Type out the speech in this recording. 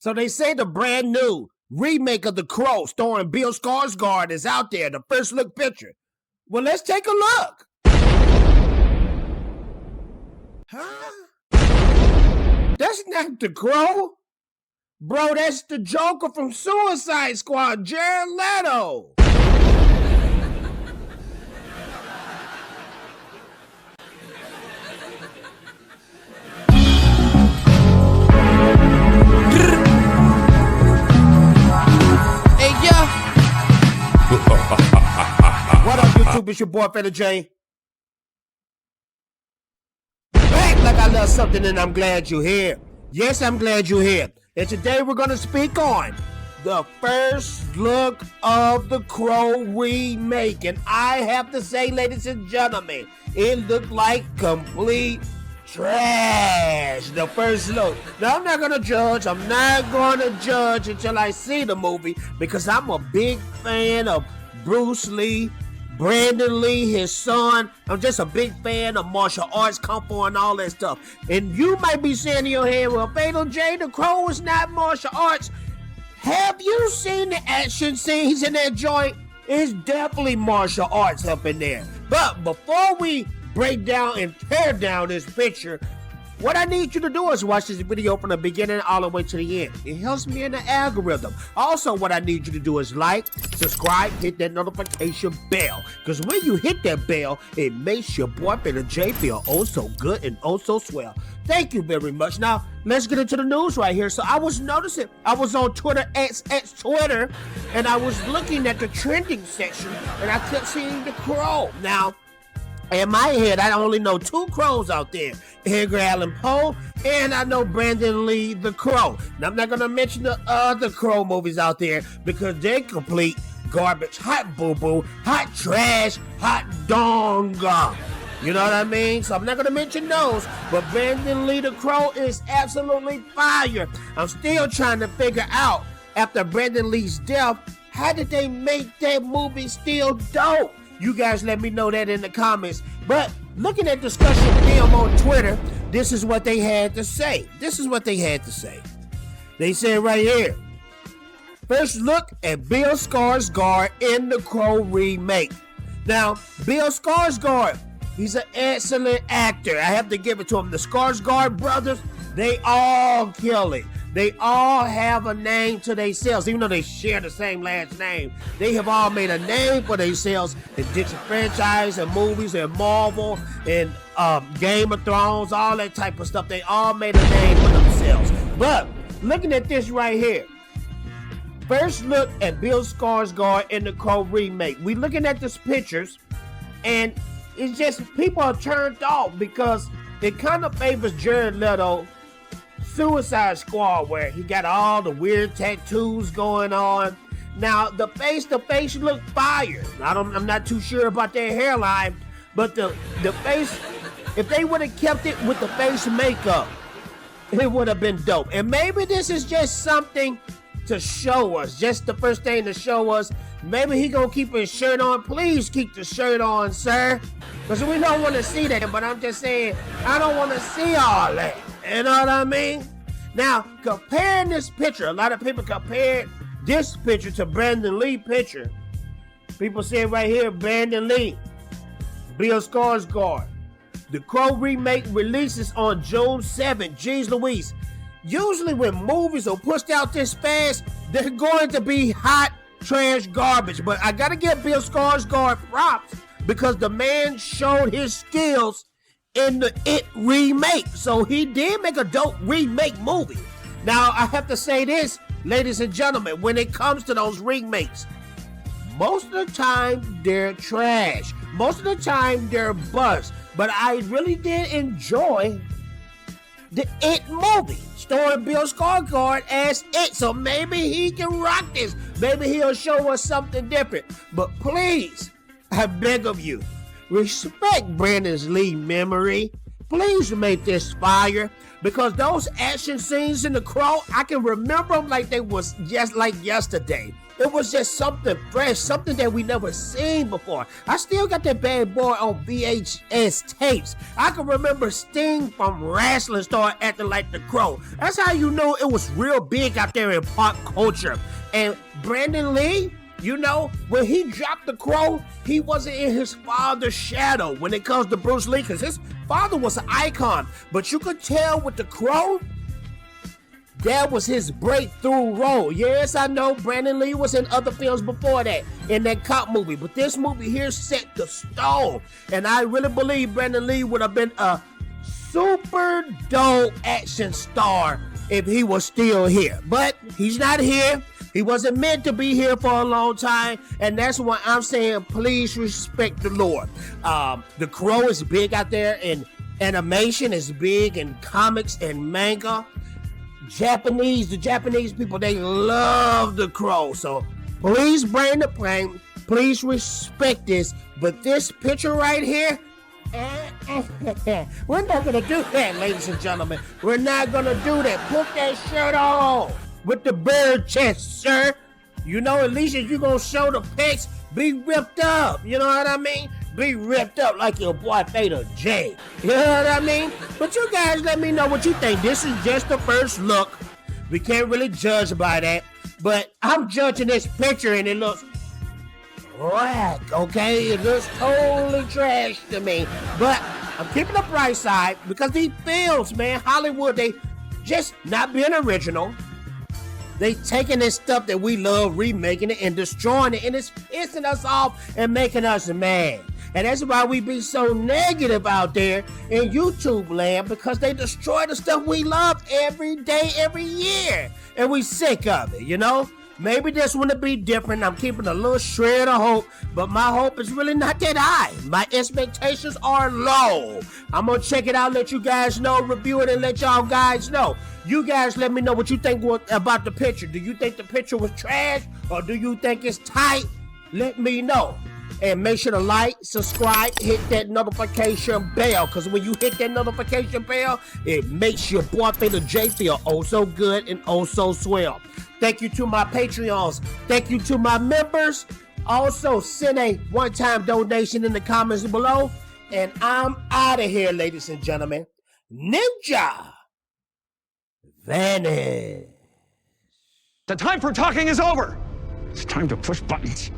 So they say the brand new remake of The Crow starring Bill Skarsgard is out there, the first look picture. Well, let's take a look. Huh? That's not The Crow. Bro, that's the Joker from Suicide Squad, Jared Leto. What up, YouTube? It's your boy, Vanity J. Back like I love something and I'm glad you're here. Yes, I'm glad you're here. And today we're going to speak on the first look of The Crow remake. And I have to say, ladies and gentlemen, it looked like complete trash. The first look. Now, I'm not going to judge. I'm not going to judge until I see the movie because I'm a big fan of Bruce Lee, Brandon Lee, his son. I'm just a big fan of martial arts, kung fu, and all that stuff. And you might be saying in your head, well, Fatal J, The Crow is not martial arts. Have you seen the action scenes in that joint? It's definitely martial arts up in there. But before we break down and tear down this picture, what I need you to do is watch this video from the beginning all the way to the end. It helps me in the algorithm. Also, what I need you to do is like, subscribe, hit that notification bell. Because when you hit that bell, it makes your boy Vanity J feel oh so good and oh so swell. Thank you very much. Now, let's get into the news right here. So I was noticing, I was on Twitter, X Twitter, and I was looking at the trending section, and I kept seeing The Crow. Now, in my head, I only know two Crows out there. Edgar Allan Poe, and I know Brandon Lee, The Crow. Now, I'm not going to mention the other Crow movies out there because they're complete garbage, hot boo-boo, hot trash, hot donga. You know what I mean? So I'm not going to mention those, but Brandon Lee, The Crow is absolutely fire. I'm still trying to figure out, after Brandon Lee's death, how did they make that movie still dope? You guys let me know that in the comments. But looking at discussion film on Twitter, this is what they had to say. They said right here, first look at Bill Skarsgard in The Crow remake. Now, Bill Skarsgard, he's an excellent actor. I have to give it to him. The Skarsgard brothers, they all kill it. They all have a name to themselves, even though they share the same last name. They have all made a name for themselves in different franchises and movies and Marvel and Game of Thrones, all that type of stuff. They all made a name for themselves. But looking at this right here, first look at Bill Skarsgard in The Crow remake. We looking at these pictures, and it's just people are turned off because it kind of favors Jared Leto Suicide Squad, where he got all the weird tattoos going on. Now, the face look fire. I'm not too sure about their hairline, but the face, if they would have kept it with the face makeup, it would have been dope. And maybe this is just something to show us, just the first thing to show us. Maybe he gonna keep his shirt on. Please keep the shirt on, sir, because we don't want to see that. But I'm just saying, I don't want to see all that. You know what I mean? Now, comparing this picture, a lot of people compared this picture to Brandon Lee picture. People say right here, Brandon Lee, Bill Skarsgard. The Crow remake releases on June 7th. Jeez Louise. Usually when movies are pushed out this fast, they're going to be hot trash garbage. But I gotta give Bill Skarsgard props because the man showed his skills in the It remake. So he did make a dope remake movie. Now, I have to say this, ladies and gentlemen, when it comes to those remakes, most of the time they're trash. Most of the time they're bust. But I really did enjoy the It movie, starring Bill Skarsgard as It. So maybe he can rock this. Maybe he'll show us something different. But please, I beg of you, respect Brandon Lee's memory. Please make this fire, because those action scenes in The Crow, I can remember them like they was just like yesterday. It was just something fresh, something that we never seen before. I still got that bad boy on VHS tapes. I can remember Sting from Wrestling Star acting like The Crow. That's how you know it was real big out there in pop culture. And Brandon Lee, you know, when he dropped The Crow, he wasn't in his father's shadow when it comes to Bruce Lee, because his father was an icon. But you could tell with The Crow, that was his breakthrough role. Yes, I know Brandon Lee was in other films before that, in that cop movie. But this movie here set the stone. And I really believe Brandon Lee would have been a super dope action star if he was still here. But he's not here. He wasn't meant to be here for a long time, and that's why I'm saying please respect the Lord. The Crow is big out there, and animation is big in comics and manga. The Japanese people, they love The Crow. So please bring the plane. Please respect this. But this picture right here, we're not going to do that, ladies and gentlemen. We're not going to do that. Put that shirt on with the bird chest, sir. You know, at least if you're going to show the pics, be ripped up. You know what I mean? Be ripped up like your boy Theta J. You know what I mean? But you guys let me know what you think. This is just the first look. We can't really judge by that. But I'm judging this picture and it looks whack, okay? It looks totally trash to me. But I'm keeping the bright side because these films, man, Hollywood, they just not being original. They taking this stuff that we love, remaking it and destroying it, and it's pissing us off and making us mad. And that's why we be so negative out there in YouTube land, because they destroy the stuff we love every day, every year. And we sick of it, you know? Maybe this one will be different. I'm keeping a little shred of hope, but my hope is really not that high. My expectations are low. I'm going to check it out, let you guys know, review it, and let y'all guys know. You guys let me know what you think about the picture. Do you think the picture was trash, or do you think it's tight? Let me know. And make sure to like, subscribe, hit that notification bell, because when you hit that notification bell, it makes your boy Theta J feel oh so good and oh so swell. Thank you to my Patreons. Thank you to my members. Also, send a one-time donation in the comments below. And I'm out of here, ladies and gentlemen. Ninja Vanity. The time for talking is over. It's time to push buttons.